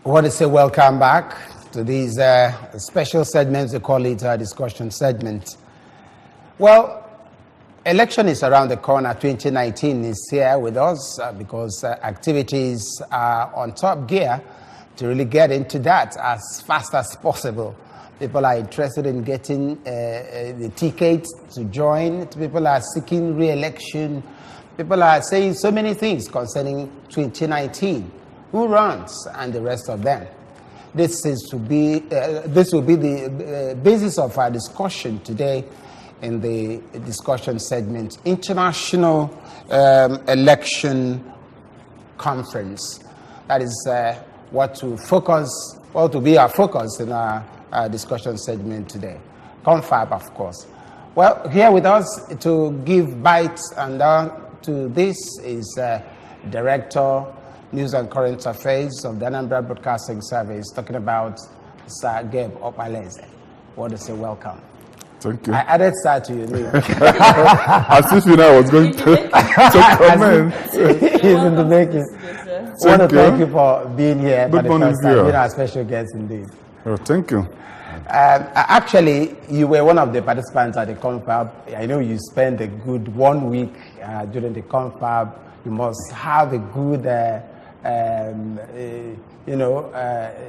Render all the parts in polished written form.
I want to say welcome back to these special segments. We call it a discussion segment. Well, election is around the corner. 2019 is here with us because activities are on top gear to really get into that as fast as possible. People are interested in getting the ticket to join. People are seeking re-election. People are saying so many things concerning 2019. Who runs and the rest of them. This will be the basis of our discussion today in the discussion segment, International Election Conference. That is what to be our focus in our discussion segment today. Confab, of course. Well, here with us to give bites and to this is Director News and Current Affairs of the Anambra Broadcasting Service, talking about Sir Gabe Opaleze. Want to say welcome. Thank you. I added Sir to your name. As if you know I was going to comment. He's in the making. I want to thank you for being here for the first time. Being our special guest indeed. Oh, thank you. Actually, you were one of the participants at the confab. I know you spent a good 1 week during the confab. You must have a good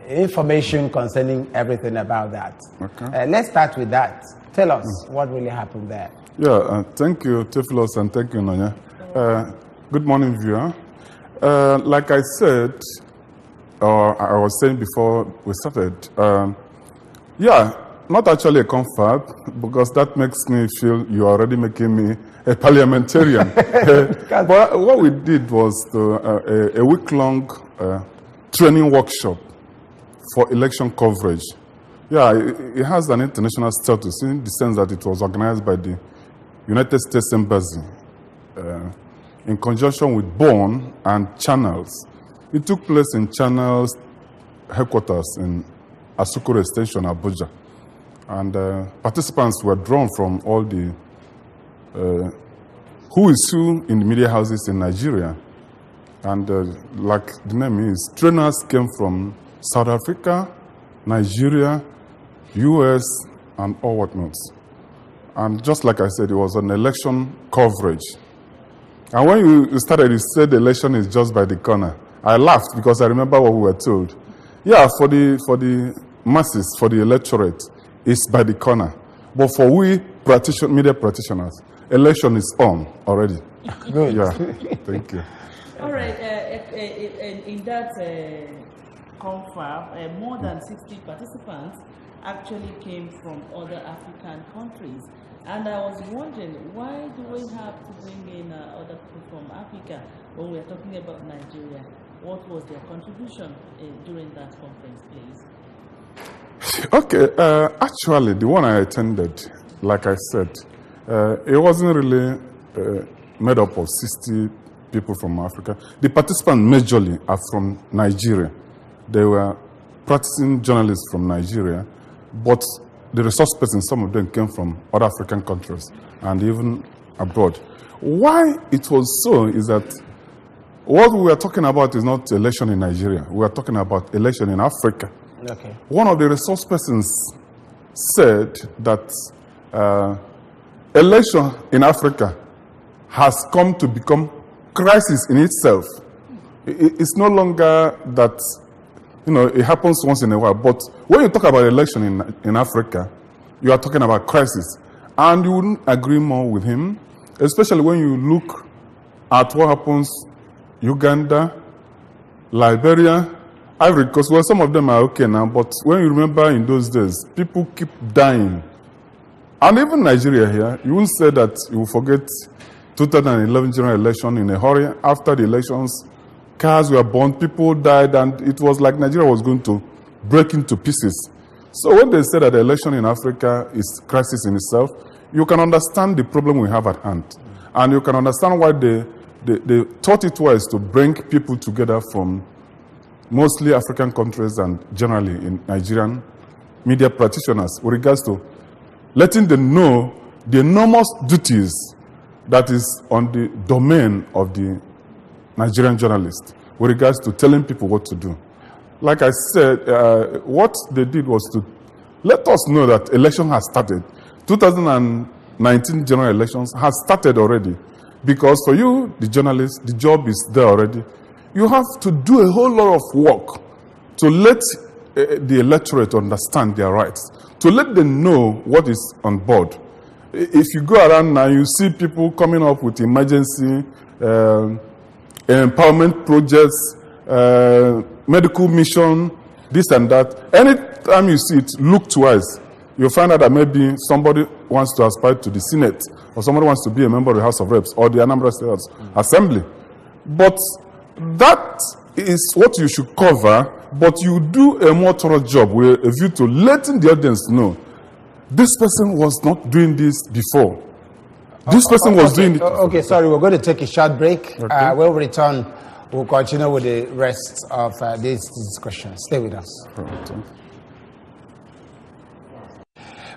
information concerning everything about that. Okay. Let's start with that. Tell us what really happened there. Yeah, thank you, Tiflos, and thank you, Nonya. Good morning, viewer. Like I said, or I was saying before we started, not actually a confab, because that makes me feel you're already making me a parliamentarian. But what we did was a week-long training workshop for election coverage. Yeah, it has an international status in the sense that it was organized by the United States Embassy in conjunction with Bonn and Channels. It took place in Channels headquarters in Asukure Station, Abuja. And participants were drawn from all the who is who in the media houses in Nigeria. And like the name is, trainers came from South Africa, Nigeria, US, and all whatnot. And just like I said, it was an election coverage. And when you started, you said the election is just by the corner. I laughed because I remember what we were told. Yeah, for the masses, for the electorate, it's by the corner. But for we media practitioners, election is on already. Good. Yeah, thank you. All right, in that confab, more than 60 participants actually came from other African countries. And I was wondering, why do we have to bring in other people from Africa when we're talking about Nigeria? What was their contribution during that conference, please? Okay, actually, the one I attended, like I said, it wasn't really made up of 60 people from Africa. The participants majorly are from Nigeria. They were practicing journalists from Nigeria, but the resource persons, some of them came from other African countries and even abroad. Why it was so is that what we are talking about is not election in Nigeria. We are talking about election in Africa. Okay. One of the resource persons said that election in Africa has come to become crisis in itself. It's no longer that, it happens once in a while. But when you talk about election in Africa, you are talking about crisis. And you wouldn't agree more with him, especially when you look at what happens Uganda, Liberia, Ivory Coast. Well, some of them are okay now, but when you remember in those days, people keep dying. And even Nigeria here, you won't say that you will forget 2011 general election in a hurry. After the elections, cars were burned, people died, and it was like Nigeria was going to break into pieces. So when they say that the election in Africa is crisis in itself, you can understand the problem we have at hand. And you can understand why they thought it was to bring people together from mostly African countries and generally in Nigerian media practitioners with regards to letting them know the enormous duties that is on the domain of the Nigerian journalist with regards to telling people what to do. like I said, what they did was to let us know that election has started. 2019 general elections has started already. Because for you, the journalists, the job is there already. You have to do a whole lot of work to let the electorate understand their rights, to let them know what is on board. If you go around now, you see people coming up with emergency empowerment projects, medical mission, this and that. Anytime you see it, look twice. You'll find out that maybe somebody wants to aspire to the Senate, or somebody wants to be a member of the House of Reps, or the Anambra State Assembly. But that is what you should cover, but you do a more thorough job with a view to letting the audience know this person was not doing this before. This person was doing it. Okay, sorry, we're going to take a short break. Okay. When we return, we'll continue with the rest of this discussion. Stay with us. Right.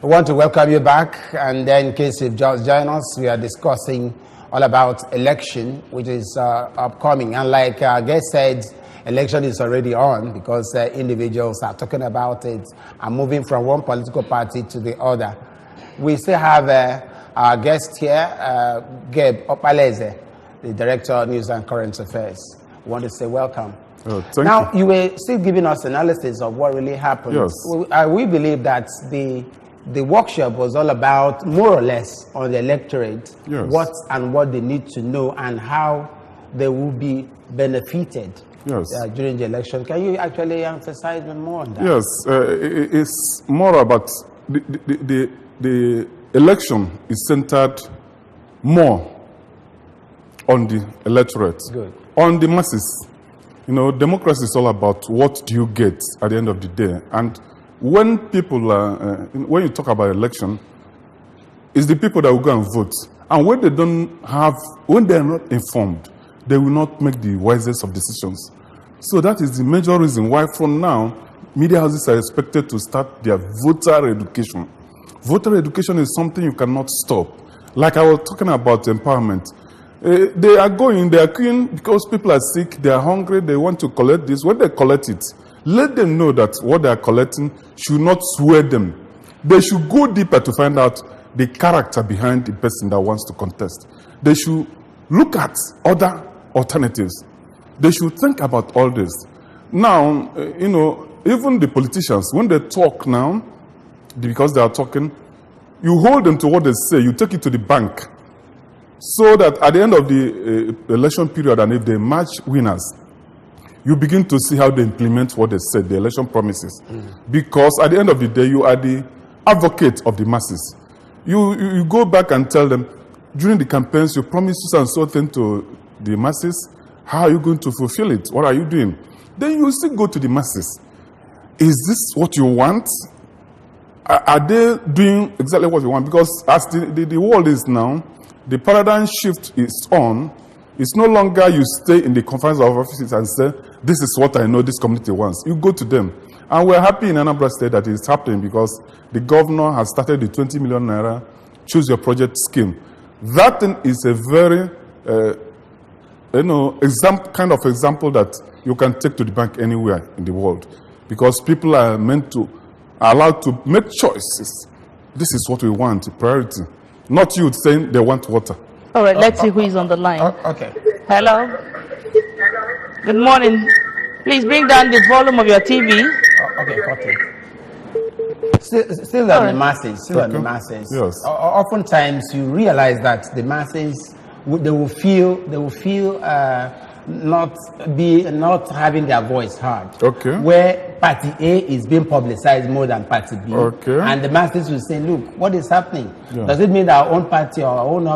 We want to welcome you back, and then in case you've just joined us, we are discussing all about election, which is upcoming. And like our guest said, election is already on because individuals are talking about it and moving from one political party to the other. We still have our guest here, Gabe Opaleze, the Director of News and Current Affairs. We want to say welcome. Now, you were still giving us analysis of what really happened. Yes. We believe that the workshop was all about, more or less, on the electorate, yes, what they need to know and how they will be benefited, yes, during the election. Can you actually emphasize more on that? Yes, it's more about the election is centered more on the electorate, good, on the masses. You know, democracy is all about what do you get at the end of the day. And when people, when you talk about election, it's the people that will go and vote. And when they when they are not informed, they will not make the wisest of decisions. So that is the major reason why from now, media houses are expected to start their voter education. Voter education is something you cannot stop. Like I was talking about empowerment. They are queuing because people are sick, they are hungry, they want to collect this. When they collect it, let them know that what they are collecting should not sway them. They should go deeper to find out the character behind the person that wants to contest. They should look at other alternatives. They should think about all this. Now, you know, even the politicians, when they talk now, because they are talking, you hold them to what they say, you take it to the bank, so that at the end of the election period, and if they emerge winners, you begin to see how they implement what they said, the election promises. Because at the end of the day, you are the advocate of the masses. You go back and tell them, during the campaigns, you promised so and so thing to the masses. How are you going to fulfill it? What are you doing? Then you still go to the masses. Is this what you want? Are they doing exactly what you want? Because as the world is now, the paradigm shift is on. It's no longer you stay in the confines of offices and say, this is what I know this community wants. You go to them. And we're happy in Anambra State that it's happening because the governor has started the 20 million naira choose your project scheme. That thing is a very, kind of example that you can take to the bank anywhere in the world. Because people are allowed to make choices. This is what we want, priority. Not you saying they want water. All right, let's see who is on the line. Okay. Hello. Good morning. Please bring down the volume of your TV. Okay. Still on the masses. Still on the masses. Yes. Oftentimes, you realize that the masses they will feel not having their voice heard. Okay. Where Party A is being publicized more than Party B. Okay. And the masses will say, "Look, what is happening? Yeah. Does it mean that our own party or our own,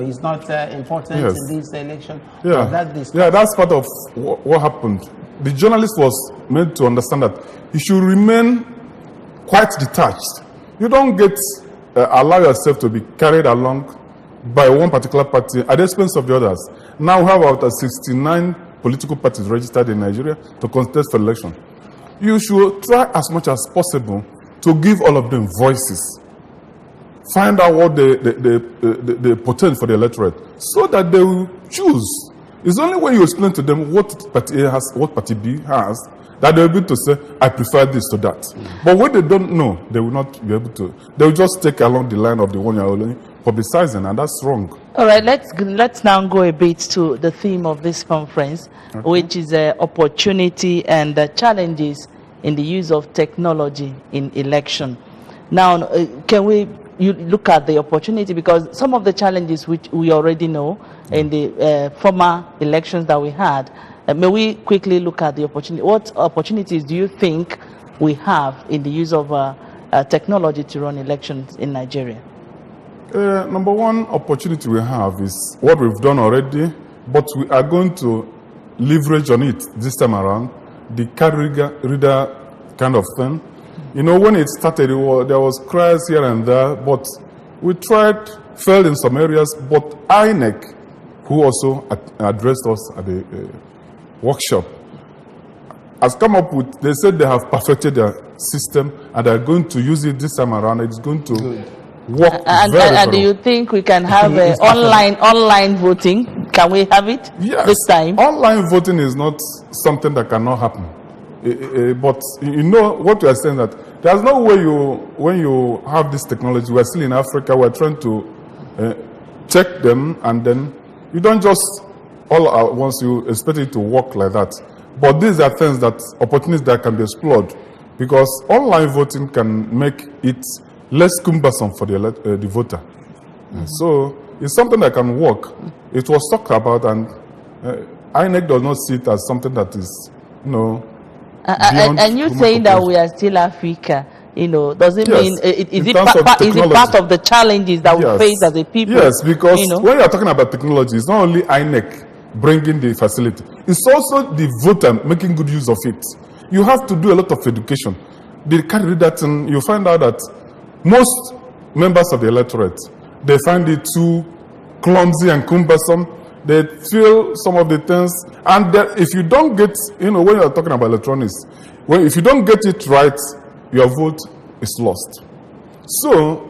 is not important Yes. in this election?" Yeah. That's part of what happened. The journalist was meant to understand that you should remain quite detached. You don't allow yourself to be carried along by one particular party at the expense of the others. Now we have about 69 political parties registered in Nigeria to contest for election. You should try as much as possible to give all of them voices. Find out what they portend for the electorate so that they will choose It's only when you explain to them what party A has, what party B has, that they're able to say, I prefer this to that. But when they don't know, they will not be able to. They will just take along the line of the one you're only publicizing, and that's wrong. All right, let's now go a bit to the theme of this conference, which is opportunity and challenges in the use of technology in election. Now, you look at the opportunity, because some of the challenges which we already know in the former elections that we had. May we quickly look at the opportunity? What opportunities do you think we have in the use of technology to run elections in Nigeria? Number one opportunity we have is what we've done already, but we are going to leverage on it this time around, the card reader kind of thing. You know, when it started, there was cries here and there, but we tried, failed in some areas, but INEC, who also addressed us at the workshop, has come up with, they said they have perfected their system and they're going to use it this time around. It's going to work and do you think we can have online voting? Can we have it this time? Online voting is not something that cannot happen. But you know what we are saying, that there's no way when you have this technology, we're still in Africa, we're trying to check them, and then you don't just all at once you expect it to work like that. But these are things that, opportunities that can be explored, because online voting can make it less cumbersome for the voter. So it's something that can work. It was talked about, and INEC does not see it as something that is, you know, and you saying that we are still Africa, you know, does it mean, is it part of the challenges that we face as a people? Yes, because when you're talking about technology, it's not only INEC bringing the facility, it's also the voter making good use of it. You have to do a lot of education. The card reader thing, you find out that most members of the electorate, they find it too clumsy and cumbersome. They feel some of the things, and if you don't get, you know, when you're talking about electronics, if you don't get it right, your vote is lost. So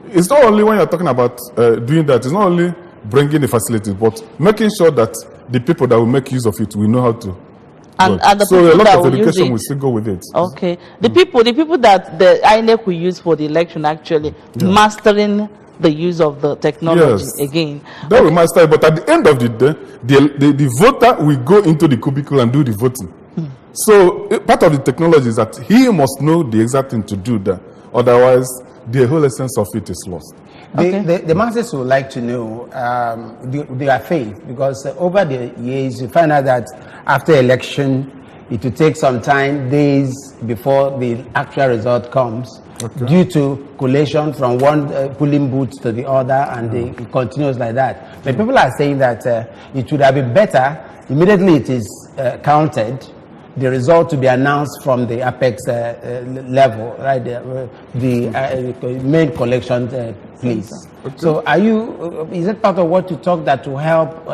it's not only when you're talking about doing that, it's not only bringing the facilities, but making sure that the people that will make use of it will know how to. And the so people a lot that of will education will still go with it. Okay. The people that the INEC will use for the election, actually mastering the use of the technology again. They will master it, but at the end of the day, the voter will go into the cubicle and do the voting. So part of the technology is that he must know the exact thing to do that. Otherwise, the whole essence of it is lost. The masses would like to know their faith, because over the years you find out that after election it will take some time, days before the actual result comes, due to collation from one polling booth to the other, and it continues like that. But people are saying that it would have been better immediately it is counted, the result to be announced from the apex level, right? The main collection place. So, is it part of what you talk that to help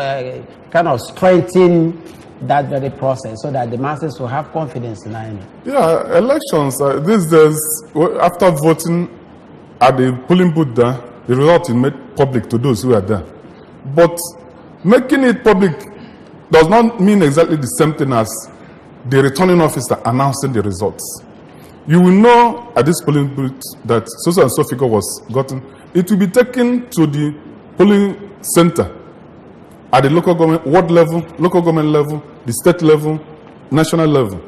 kind of strengthen that very process, so that the masses will have confidence in INEC? Yeah, elections these days, after voting at the polling booth there, the result is made public to those who are there. But making it public does not mean exactly the same thing as the returning officer announcing the results. You will know at this polling booth that so and so figure was gotten. It will be taken to the polling center at the local government, ward level, local government level, the state level, national level,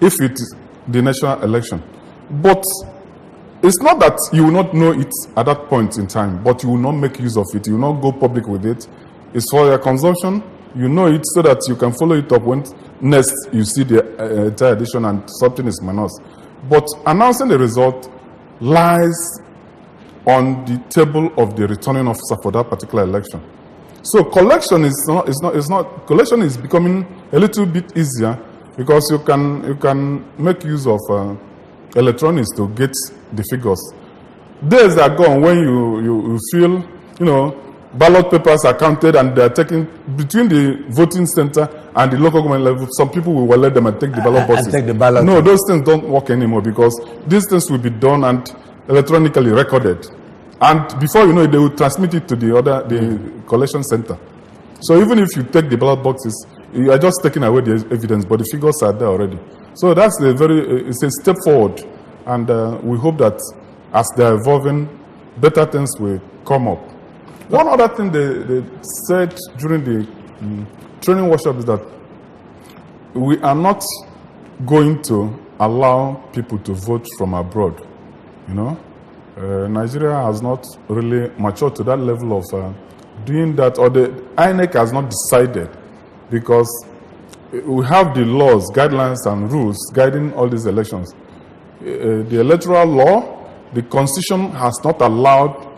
if it is the national election. But it's not that you will not know it at that point in time, but you will not make use of it. You will not go public with it. It's for your consumption. You know it so that you can follow it up when next you see the entire edition and something is minus. But announcing the result lies on the table of the returning officer for that particular election. So collection collection is becoming a little bit easier, because you can make use of electronics to get the figures. Days are gone when you feel, you know, ballot papers are counted and they are taken between the voting center and the local government level. Some people will let them and take the ballot boxes. No, those things don't work anymore, because these things will be done and electronically recorded. And before you know it, they will transmit it to the collection center. So even if you take the ballot boxes, you are just taking away the evidence, but the figures are there already. So that's it's a step forward, and we hope that as they're evolving, better things will come up. One other thing they said during the training workshop is that we are not going to allow people to vote from abroad. You know, Nigeria has not really matured to that level of doing that, or the INEC has not decided, because we have the laws, guidelines, and rules guiding all these elections. The electoral law, the constitution has not allowed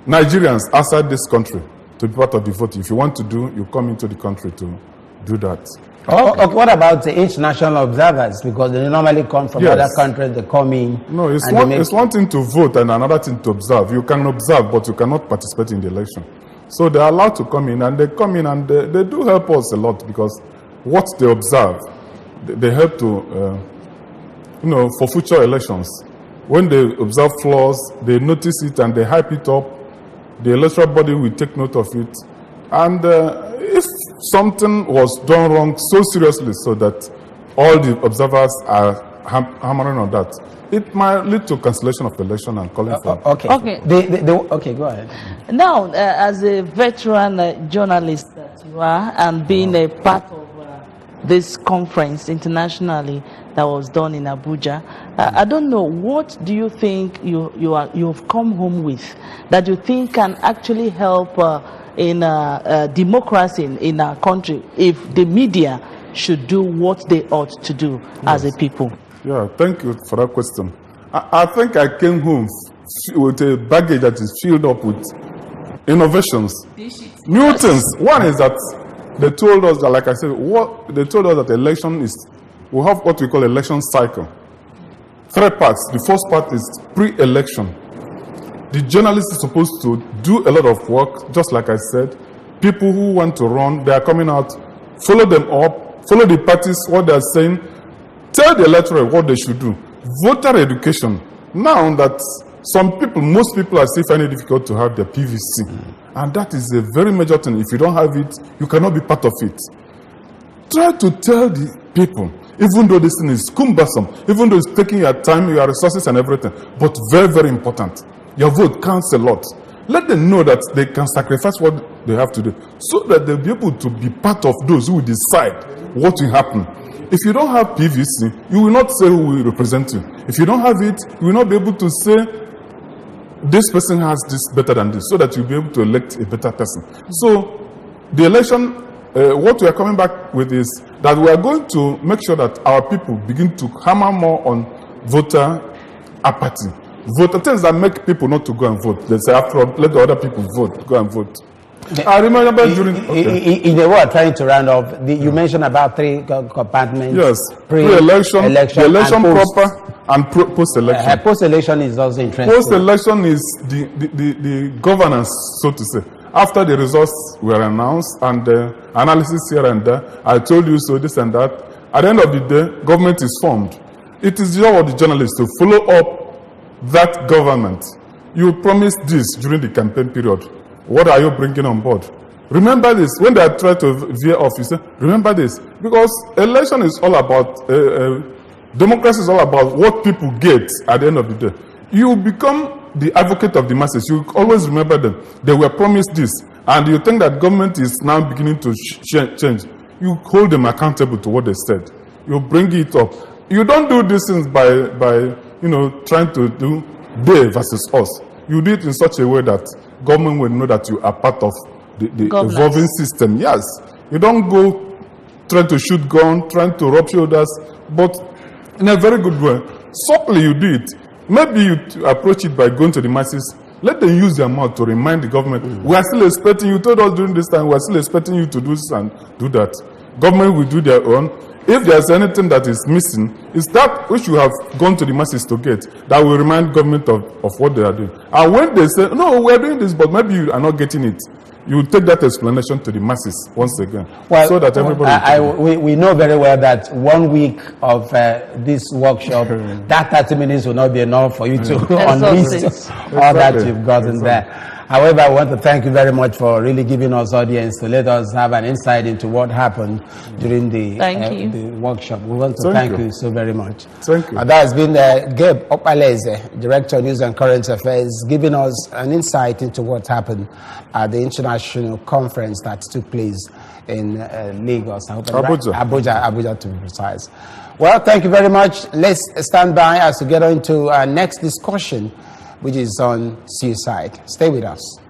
Nigerians outside this country to be part of the vote. If you want to do, you come into the country to do that. What about the international observers? Because they normally come from other countries, they come in. No, it's one thing to vote and another thing to observe. You can observe, but you cannot participate in the election. So they are allowed to come in, and they come in, and they do help us a lot, because what they observe, they help to, for future elections. When they observe flaws, they notice it and they hype it up. The electoral body will take note of it. And if something was done wrong so seriously so that all the observers are hammering on that, it might lead to cancellation of the election and calling for... Okay. Okay, go ahead. Now, as a veteran journalist that you are, and being a part of this conference internationally that was done in Abuja, I don't know, what do you think you've come home with that you think can actually help in democracy in our country if the media should do what they ought to do as a people? Yeah, thank you for that question. I think I came home with a baggage that is filled up with innovations, new things. One is that they told us that, like I said, they told us that the election we have what we call election cycle. 3 parts. The first part is pre-election. The journalist is supposed to do a lot of work, just like I said. People who want to run, they are coming out, follow them up, follow the parties, what they are saying, tell the electorate what they should do. Voter education. Now that most people are still finding it difficult to have their PVC. And that is a very major thing. If you don't have it, you cannot be part of it. Try to tell the people, even though this thing is cumbersome, even though it's taking your time, your resources and everything, but very, very important. Your vote counts a lot. Let them know that they can sacrifice what they have to do, so that they'll be able to be part of those who will decide what will happen. If you don't have PVC, you will not say who will represent you. If you don't have it, you will not be able to say, this person has this better than this, so that you'll be able to elect a better person. So the election, what we are coming back with is that we are going to make sure that our people begin to hammer more on voter apathy. Voter things that make people not to go and vote. They say, after all, let the other people vote, go and vote. I remember during... In the way trying to round off, you mentioned about 3 compartments. Yes, pre-election, the election proper, and post-election. Post-election is also interesting. Post-election is the governance, so to say. After the results were announced and analysis here and there, I told you so, this and that. At the end of the day, government is formed. It is the job of the journalists to follow up that government. You promised this during the campaign period. What are you bringing on board? Remember this. When they try to veer off, you say, remember this. Because election is all about, democracy is all about what people get at the end of the day. You become the advocate of the masses. You always remember them. They were promised this. And you think that government is now beginning to change. You hold them accountable to what they said. You bring it up. You don't do these things by trying to do they versus us. You do it in such a way that government will know that you are part of the evolving system. Yes. You don't go trying to shoot gun, trying to rub shoulders, but in a very good way. Subtly you do it. Maybe you approach it by going to the masses. Let them use their mouth to remind the government, we are still expecting you, told us during this time, we are still expecting you to do this and do that. Government will do their own. If there's anything that is missing, it's that which you have gone to the masses to get that will remind government of what they are doing. And when they say, no, we are doing this, but maybe you are not getting it, you take that explanation to the masses once again, so that everybody... we know very well that 1 week of this workshop, that 30 minutes will not be enough for you to unleash all that you've gotten there. However, I want to thank you very much for really giving us audience to let us have an insight into what happened during the workshop. We want to thank you so very much. Thank you. That has been Gabe Opaleze, Director of News and Current Affairs, giving us an insight into what happened at the international conference that took place in Lagos. Abuja to be precise. Well, thank you very much. Let's stand by as we get on to our next discussion, which is on suicide. Stay with us.